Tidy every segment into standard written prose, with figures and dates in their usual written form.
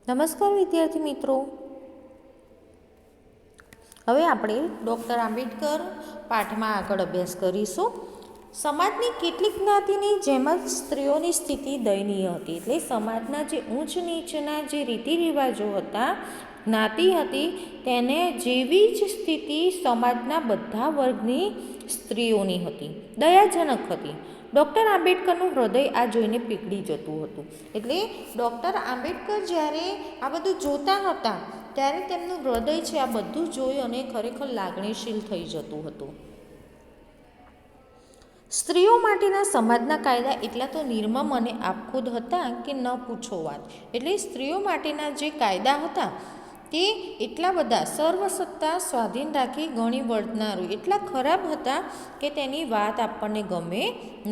નમસ્કાર વિદ્યાર્થી મિત્રો, હવે આપણે ડૉક્ટર આંબેડકર પાઠમાં આગળ અભ્યાસ કરીશું. સમાજની કેટલીક જ્ઞાતિની જેમ જ સ્ત્રીઓની સ્થિતિ દયનીય હતી. એટલે સમાજના જે ઊંચ નીચના જે રીતિ રિવાજો હતા, જ્ઞાતિ હતી, તેને જેવી જ સ્થિતિ સમાજના બધા વર્ગની સ્ત્રીઓની હતી, દયાજનક હતી. ડૉક્ટર આંબેડકરનું હૃદય આ જોઈને પીગળી જતું હતું. એટલે ડૉક્ટર આંબેડકર જ્યારે આ બધું જોતા હતા ત્યારે તેમનું હૃદય છે આ બધું જોઈ અને ખરેખર લાગણીશીલ થઈ જતું હતું. સ્ત્રીઓ માટેના સમાજના કાયદા એટલા તો નિર્મમ અને આપખુદ હતા કે ન પૂછો વાત. એટલે સ્ત્રીઓ માટેના જે કાયદા હતા તે એટલા બધા સર્વસત્તા સ્વાધીન રાખી ગણી વળનારું એટલા ખરાબ હતા કે તેની વાત આપણને ગમે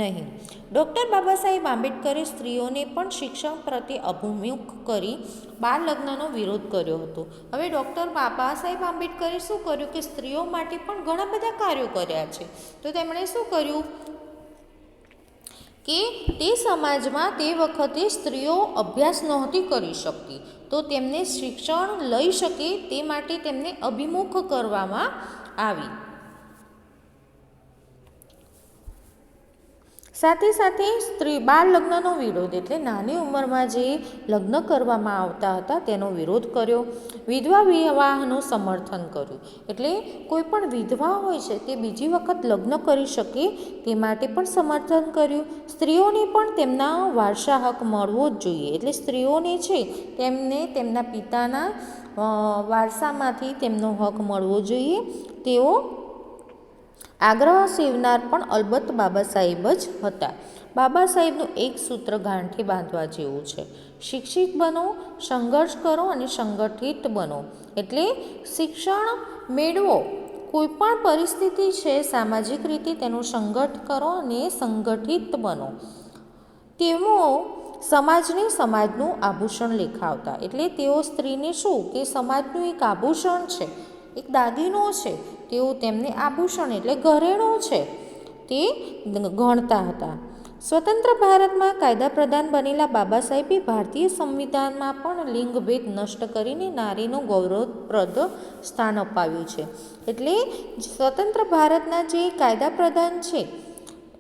નહીં. ડૉક્ટર બાબા સાહેબ આંબેડકરે સ્ત્રીઓને પણ શિક્ષણ પ્રત્યે અભિમુખ કરી બાળ લગ્નનો વિરોધ કર્યો હતો. હવે ડૉક્ટર બાબા સાહેબ આંબેડકરે શું કર્યું કે સ્ત્રીઓ માટે પણ ઘણા બધા કાર્યો કર્યા છે. તો તેમણે શું કર્યું કે તે સમાજમાં તે વખતે સ્ત્રીઓ અભ્યાસ નહોતી કરી શકતી, તો તેમને શિક્ષણ લઈ શકે તે માટે તેમને અભિમુખ કરવામાં આવી. સાથે સાથે સ્ત્રી બાળ લગ્નનો વિરોધ એટલે નાની ઉંમરમાં જે લગ્ન કરવામાં આવતા હતા તેનો વિરોધ કર્યો. વિધવા વિવાહનું સમર્થન કર્યું. એટલે કોઈ પણ વિધવા હોય છે તે બીજી વખત લગ્ન કરી શકે તે માટે પણ સમર્થન કર્યું. સ્ત્રીઓને પણ તેમના વારસા હક મળવો જ જોઈએ. એટલે સ્ત્રીઓને છે તેમને તેમના પિતાના વારસામાંથી તેમનો હક મળવો જોઈએ તેઓ આગ્રહ સેવનાર પણ અલબત્ત બાબા સાહેબ જ હતા. બાબા સાહેબનું એક સૂત્ર ગાંઠી બાંધવા જેવું છે: શિક્ષિત બનો, સંઘર્ષ કરો અને સંગઠિત બનો. એટલે શિક્ષણ મેળવો, કોઈ પણ પરિસ્થિતિ છે સામાજિક રીતે તેનું સંઘર્ષ કરો અને સંગઠિત બનો. તેઓ સમાજને સમાજનું આભૂષણ લેખાવતા. એટલે તેઓ સ્ત્રીને શું કે સમાજનું એક આભૂષણ છે, એક દાગીનો છે, તેઓ તેમને આભૂષણ એટલે ઘરેણું છે તે ગણતા હતા. સ્વતંત્ર ભારતમાં કાયદા પ્રધાન બનેલા બાબા સાહેબે ભારતીય સંવિધાનમાં પણ લિંગભેદ નષ્ટ કરીને નારીનું ગૌરવપ્રદ સ્થાન અપાવ્યું છે. એટલે સ્વતંત્ર ભારતના જે કાયદા પ્રધાન છે,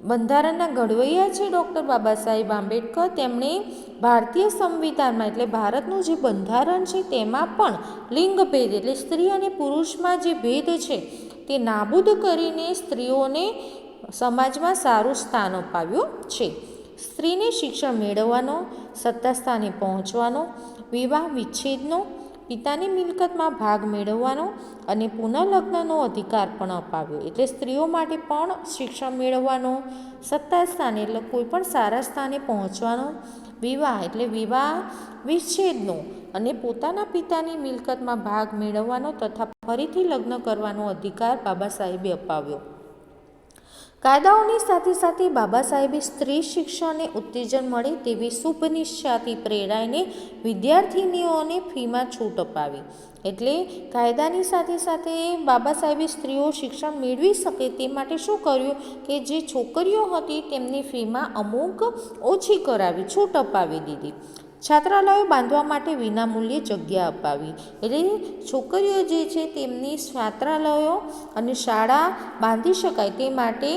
બંધારણના ઘડવૈયા છે ડૉક્ટર બાબા સાહેબ આંબેડકર, તેમણે ભારતીય સંવિધાનમાં એટલે ભારતનું જે બંધારણ છે તેમાં પણ લિંગભેદ એટલે સ્ત્રી અને પુરુષમાં જે ભેદ છે તે નાબૂદ કરીને સ્ત્રીઓને સમાજમાં સારું સ્થાન અપાવ્યું છે. સ્ત્રીને શિક્ષણ મેળવવાનો, સત્તા સ્થાને પહોંચવાનો, વિવાહ વિચ્છેદનો, પિતાની મિલકતમાં ભાગ મેળવવાનો અને પુનઃલગ્નનો અધિકાર પણ અપાવ્યો. એટલે સ્ત્રીઓ માટે પણ શિક્ષણ મેળવવાનો, સત્તા સ્થાને એટલે કોઈ પણ સારા સ્થાને પહોંચવાનો, વિવાહ એટલે વિવાહ વિચ્છેદનો અને પોતાના પિતાની મિલકતમાં ભાગ મેળવવાનો તથા ફરીથી લગ્ન કરવાનો અધિકાર બાબા સાહેબે અપાવ્યો. કાયદાઓની સાથે સાથે બાબા સાહેબે સ્ત્રી શિક્ષણને ઉત્તેજન મળે તેવી શુભનિચ્છાથી પ્રેરાઈને વિદ્યાર્થિનીઓને ફીમાં છૂટ અપાવી. એટલે કાયદાની સાથે સાથે બાબા સાહેબે સ્ત્રીઓ શિક્ષણ મેળવી શકે તે માટે શું કર્યું કે જે છોકરીઓ હતી તેમની ફીમાં અમુક ઓછી કરાવી, છૂટ અપાવી દીધી. છાત્રાલયો બાંધવા માટે વિનામૂલ્યે જગ્યા અપાવી. એટલે છોકરીઓ જે છે તેમની છાત્રાલયો અને શાળા બાંધી શકાય તે માટે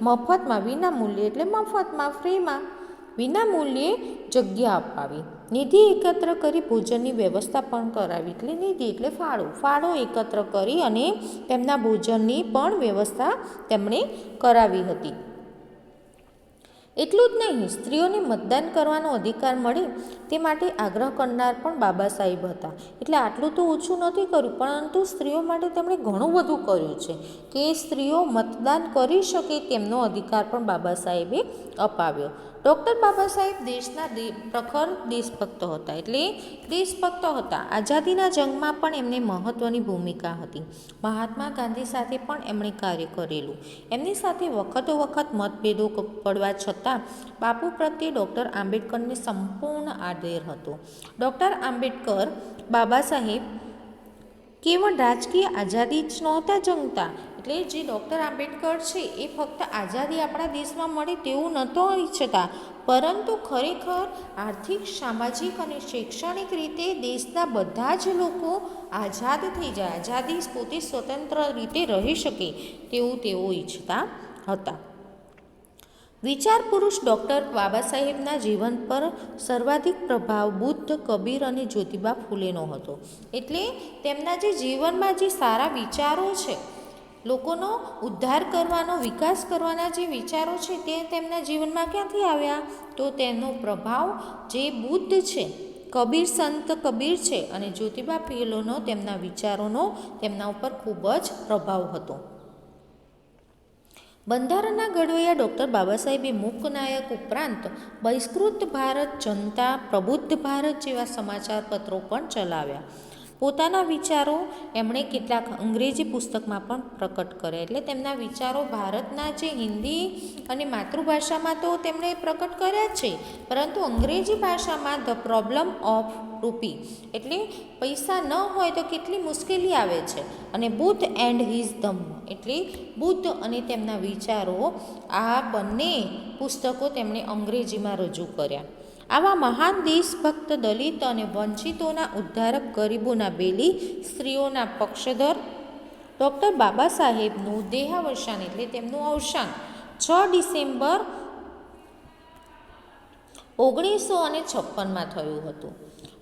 મફતમાં વિનામૂલ્યે એટલે મફતમાં ફ્રીમાં વિનામૂલ્યે જગ્યા અપાવી. નિધિ એકત્ર કરી ભોજનની વ્યવસ્થા પણ કરાવી. એટલે નિધિ એટલે ફાળો એકત્ર કરી અને તેમના ભોજનની પણ વ્યવસ્થા તેમણે કરાવી હતી. એટલું જ નહીં, સ્ત્રીઓને મતદાન કરવાનો અધિકાર મળે તે માટે આગ્રહ કરનાર પણ બાબા સાહેબ હતા. એટલે આટલું તો ઓછું નથી કર્યું, પરંતુ સ્ત્રીઓ માટે તેમણે ઘણું બધું કર્યું છે કે સ્ત્રીઓ મતદાન કરી શકે તેમનો અધિકાર પણ બાબા સાહેબે અપાવ્યો. ડૉક્ટર બાબા સાહેબ દેશના પ્રખર દેશભક્ત હતા. એટલે દેશભક્ત હતા. આઝાદીના જંગમાં પણ એમને મહત્ત્વની ભૂમિકા હતી. મહાત્મા ગાંધી સાથે પણ એમણે કાર્ય કરેલું. એમની સાથે વખત મતભેદો પડવા છતાં બાપુ પ્રત્યે ડૉક્ટર આંબેડકરને સંપૂર્ણ આદર હતો. ડૉક્ટર આંબેડકર બાબા સાહેબ કેવળ રાજકીય આઝાદી જ નહોતા જંગતા, એટલે જે ડૉક્ટર આંબેડકર છે એ ફક્ત આઝાદી આપણા દેશમાં મળે તેવું નહોતો ઈચ્છતા, પરંતુ ખરેખર આર્થિક, સામાજિક અને શૈક્ષણિક રીતે દેશના બધા જ લોકો આઝાદ થઈ જાય, આઝાદી પોતે સ્વતંત્ર રીતે રહી શકે તેવું તેઓ ઈચ્છતા હતા. વિચાર પુરુષ ડૉક્ટર બાબા સાહેબના જીવન પર સર્વાધિક પ્રભાવ બુદ્ધ, કબીર અને જ્યોતિબા ફૂલેનો હતો. એટલે તેમના જે જીવનમાં જે સારા વિચારો છે, લોકોનો ઉદ્ધાર કરવાનો, વિકાસ કરવાના જે વિચારો છે તે તેમના જીવનમાં ક્યાંથી આવ્યા? તો તેનો પ્રભાવ જે બુદ્ધ છે, કબીર, સંત કબીર છે અને જ્યોતિબા ફૂલેનો તેમના વિચારોનો તેમના ઉપર ખૂબ જ પ્રભાવ હતો. બંધારણના ઘડવૈયા ડૉક્ટર બાબા સાહેબે મૂકનાયક ઉપરાંત બહિષ્કૃત ભારત, જનતા, પ્રબુદ્ધ ભારત જેવા સમાચાર પત્રો પણ ચલાવ્યા. પોતાના વિચારો એમણે કેટલાક અંગ્રેજી પુસ્તકમાં પણ પ્રકટ કર્યા. એટલે તેમના વિચારો ભારતના જે હિન્દી અને માતૃભાષામાં તો તેમણે પ્રકટ કર્યા જ છે, પરંતુ અંગ્રેજી ભાષામાં ધ પ્રોબ્લેમ ઓફ રૂપી, એટલે પૈસા ન હોય તો કેટલી મુશ્કેલી આવે છે, અને બુદ્ધ એન્ડ હિઝ ધમ્મ, એટલે બુદ્ધ અને તેમના વિચારો, આ બંને પુસ્તકો તેમણે અંગ્રેજીમાં રજૂ કર્યા. આવા મહાન દેશભક્ત, દલિત અને વંચિતોના ઉદ્ધારક, ગરીબોના બેલી, સ્ત્રીઓના પક્ષધર ડૉક્ટર બાબા સાહેબનું દેહાવસાન એટલે તેમનું અવસાન 6 ડિસેમ્બર 1956માં થયું હતું.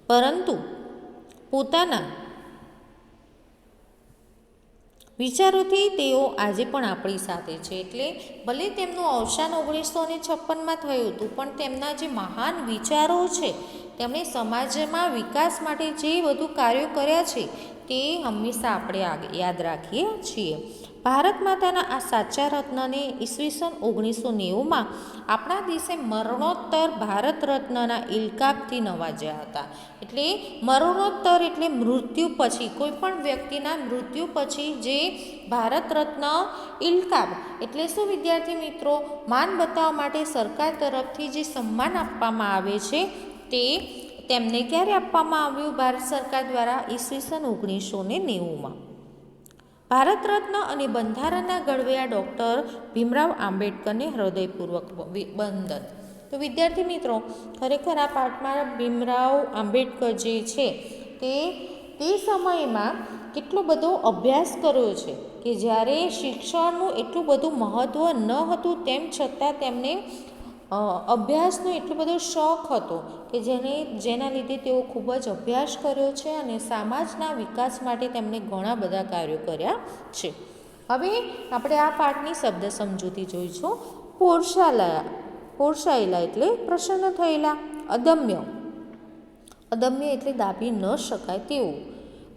પરંતુ પોતાના વિચારોથી તેઓ આજે પણ આપણી સાથે છે. એટલે ભલે તેમનું અવસાન 1956માં થયું હતું, પણ તેમના જે મહાન વિચારો છે, તેમણે સમાજમાં વિકાસ માટે જે બધું કાર્યો કર્યા છે તે હંમેશા આપણે યાદ રાખીએ છીએ. ભારત માતાના આ સાચા રત્નને ઈસવીસન 1990માં આપણા દેશે મરણોત્તર ભારત રત્નના ઇલકાબથી નવાજ્યા હતા. એટલે મરણોત્તર એટલે મૃત્યુ પછી, કોઈ પણ વ્યક્તિના મૃત્યુ પછી જે ભારત રત્ન ઇલકાબ એટલે શું વિદ્યાર્થી મિત્રો? માન બતાવવા માટે સરકાર તરફથી જે સન્માન આપવામાં આવે છે તે તેમને ક્યારે આપવામાં આવ્યું? ભારત સરકાર દ્વારા ઈસવીસન 1990માં. ભારત રત્ન અને બંધારણના ઘડવૈયા ડૉક્ટર ભીમરાવ આંબેડકરને હૃદયપૂર્વક વંદન. તો વિદ્યાર્થી મિત્રો, ખરેખર આ પાઠમાં ભીમરાવ આંબેડકર જે છે તે સમયમાં કેટલો બધો અભ્યાસ કર્યો છે, કે જ્યારે શિક્ષણનું એટલું બધું મહત્ત્વ ન હતું તેમ છતાં તેમને અભ્યાસનો એટલો બધો શોખ હતો કે જેના લીધે તેઓ ખૂબ જ અભ્યાસ કર્યો છે અને સમાજના વિકાસ માટે તેમણે ઘણા બધા કાર્યો કર્યા છે. હવે આપણે આ પાઠની શબ્દ સમજૂતી જોઈશું. પોષાયેલા એટલે પ્રસન્ન થયેલા. અદમ્ય, અદમ્ય એટલે દાબી ન શકાય તેવું.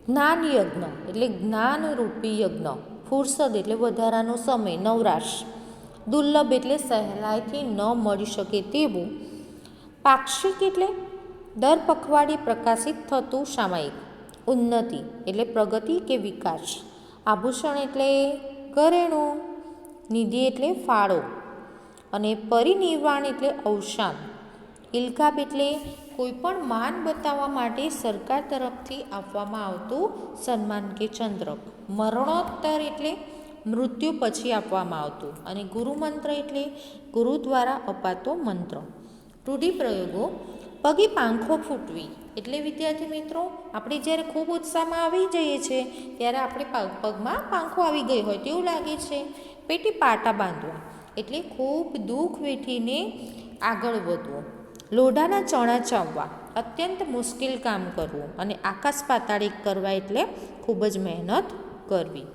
જ્ઞાન યજ્ઞ એટલે જ્ઞાનરૂપી યજ્ઞ. ફુરસદ એટલે વધારાનો સમય, નવરાશ. દુર્લભ એટલે સહેલાઈથી ન મળી શકે તેવું. પાક્ષિક એટલે દર પખવાડિયે પ્રકાશિત થતું સામયિક. ઉન્નતિ એટલે પ્રગતિ કે વિકાસ. આભૂષણ એટલે ઘરેણું. નિધિ એટલે ફાળો. અને પરિનિર્વાણ એટલે અવસાન. ઇલકાબ એટલે કોઈ પણ માન બતાવવા માટે સરકાર તરફથી આપવામાં આવતું સન્માન કે ચંદ્રક. મરણોત્તર એટલે મૃત્યુ પછી આપવામાં આવતું. અને ગુરુમંત્ર એટલે ગુરુ દ્વારા અપાતો મંત્ર. રૂઢિપ્રયોગો. પગે પાંખો ફૂટવી એટલે વિદ્યાર્થી મિત્રો, આપણે જ્યારે ખૂબ ઉત્સાહમાં આવી જઈએ છીએ ત્યારે આપણે પગમાં પાંખો આવી ગઈ હોય તેવું લાગે છે. પેટી પાટા બાંધવા એટલે ખૂબ દુઃખ વેઠીને આગળ વધવું. લોઢાના ચણા ચાવવા અત્યંત મુશ્કેલ કામ કરવું. અને આકાશ પાતાળ એક કરવા એટલે ખૂબ જ મહેનત કરવી.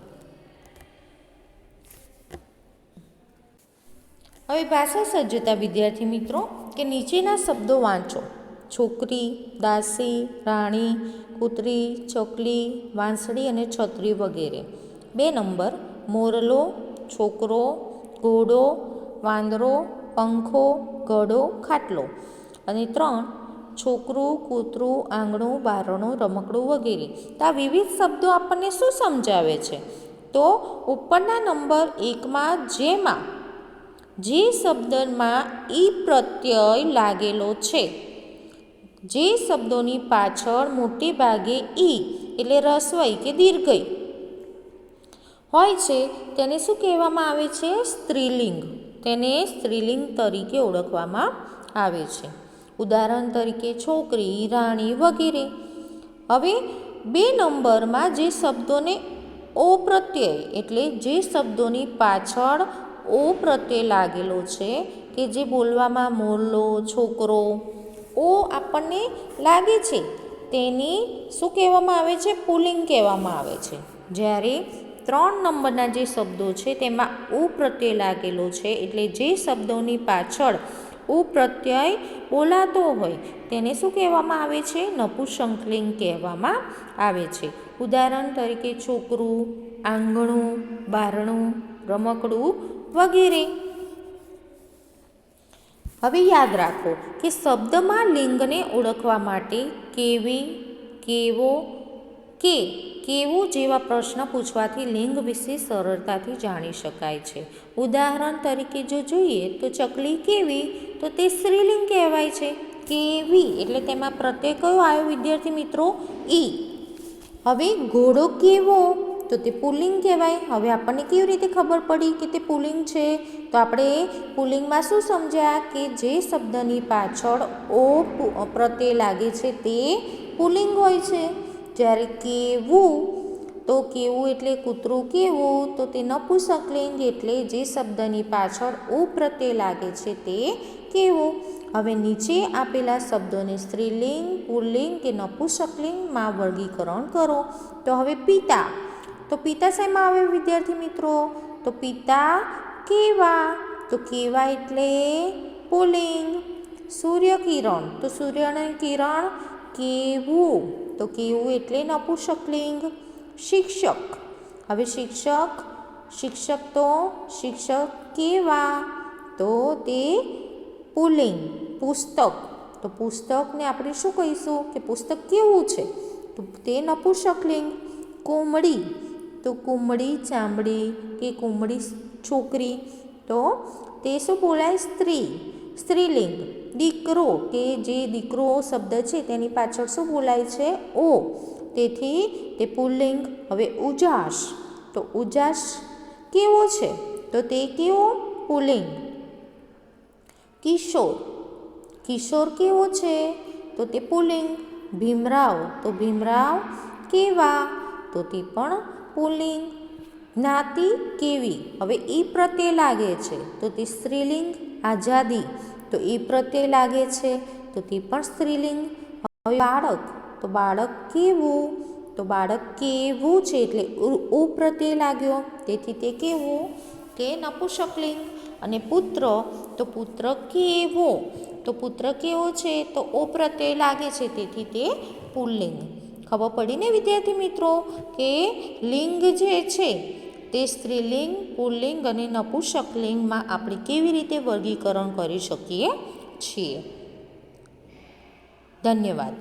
હવે ભાષા સજ્જતા વિદ્યાર્થી મિત્રો, કે નીચેના શબ્દો વાંચો. છોકરી, દાસી, રાણી, કૂતરી, ચકલી, વાંસળી અને છત્રી વગેરે. 2 નંબર, મોરલો, છોકરો, ઘોડો, વાંદરો, પંખો, ઘડો, ખાટલો. અને 3, છોકરું, કૂતરું, આંગણું, બારણું, રમકડું વગેરે. તો આ વિવિધ શબ્દો આપણને શું સમજાવે છે? તો ઉપરના નંબર 1માં જેમાં જે શબ્દમાં ઈ પ્રત્યય લાગેલો છે, જે શબ્દોની પાછળ મોટે ભાગે ઈ એટલે રસ્વઈ કે દીર્ઘઈ હોય છે તેને શું કહેવામાં આવે છે? સ્ત્રીલિંગ. તેને સ્ત્રીલિંગ તરીકે ઓળખવામાં આવે છે. ઉદાહરણ તરીકે છોકરી, રાણી વગેરે. હવે 2 નંબરમાં જે શબ્દોને ઓ પ્રત્યય એટલે જે શબ્દોની પાછળ ઓ પ્રત્યય લાગેલો છે કે જે બોલવામાં મોરલો, છોકરો ઓ આપણને લાગે છે તેની શું કહેવામાં આવે છે? પુલ્લિંગ કહેવામાં આવે છે. જ્યારે 3 નંબરના જે શબ્દો છે તેમાં ઉ પ્રત્યય લાગેલો છે એટલે જે શબ્દોની પાછળ ઉ પ્રત્યય બોલાતો હોય તેને શું કહેવામાં આવે છે? નપુંસકલિંગ કહેવામાં આવે છે. ઉદાહરણ તરીકે છોકરું, આંગણું, બારણું, રમકડું વગેરે. હવે યાદ રાખો કે શબ્દમાં લિંગને ઓળખવા માટે કેવી, કેવો, કે કેવું જેવા પ્રશ્ન પૂછવાથી લિંગ વિશે સરળતાથી જાણી શકાય છે. ઉદાહરણ તરીકે જો જોઈએ તો ચકલી કેવી તો તે સ્ત્રીલિંગ કહેવાય છે. કેવી એટલે તેમાં પ્રત્યય કયો આવ્યો વિદ્યાર્થી મિત્રો? ઈ. હવે ઘોડો કેવો તો તે પુલ્લિંગ કહેવાય. હવે આપણને કેવી રીતે ખબર પડી કે તે પુલ્લિંગ છે? તો આપણે પુલ્લિંગમાં શું સમજ્યા કે જે શબ્દની પાછળ ઓ પ્રત્યય લાગે છે તે પુલ્લિંગ હોય છે. જ્યારે કેવું તો કેવું એટલે કૂતરું કેવું તો તે નપુંસકલિંગ એટલે જે શબ્દની પાછળ ઉ પ્રત્યય લાગે છે તે કેવું. હવે નીચે આપેલા શબ્દોને સ્ત્રીલિંગ, પુલ્લિંગ કે નપુંસકલિંગમાં વર્ગીકરણ કરો. તો હવે પિતા તો પિતા શેમાં આવે વિદ્યાર્થી મિત્રો? તો પિતા કેવા તો કેવા એટલે પુલ્લિંગ. સૂર્યકિરણ તો સૂર્યની કિરણ કેવું તો કેવું એટલે નપુંસકલિંગ. શિક્ષક હવે શિક્ષક તો શિક્ષક કેવા તો તે પુલ્લિંગ. પુસ્તક તો પુસ્તકને આપણે શું કહીશું કે પુસ્તક કેવું છે તો તે નપુંસકલિંગ. કુમળી તો કુમળી ચામડી કે કુમળી છોકરી તો તે શું બોલાય? સ્ત્રીલિંગ. દીકરો કે જે દીકરો શબ્દ છે તેની પાછળ શું બોલાય છે? ઓ તેથી તે પુલ્લિંગ. હવે ઉજાસ તો ઉજાસ કેવો છે તો તે કેવો? પુલ્લિંગ. કિશોર કેવો છે તો તે પુલ્લિંગ. ભીમરાવ તો ભીમરાવ કેવા તો તે પણ પુલ્લિંગ. જ્ઞાતિ કેવી હવે ઈ પ્રત્યય લાગે છે તો તે સ્ત્રીલિંગ. આઝાદી તો ઈ પ્રત્યય લાગે છે તો તે પણ સ્ત્રીલિંગ. હવે બાળક તો બાળક કેવું તો બાળક કેવું છે એટલે ઉ પ્રત્યય લાગ્યો તેથી તે કેવું તે નપુંસકલિંગ. અને પુત્ર તો પુત્ર કેવો તો પુત્ર કેવો છે તો ઓ પ્રત્યય લાગે છે તેથી તે પુલ્લિંગ. ખબર પડી ને વિદ્યાર્થી મિત્રો કે લિંગ જે છે તે સ્ત્રીલિંગ, પુલ્લિંગ અને નપુંસકલિંગમાં આપણે કેવી રીતે વર્ગીકરણ કરી શકીએ છીએ. ધન્યવાદ.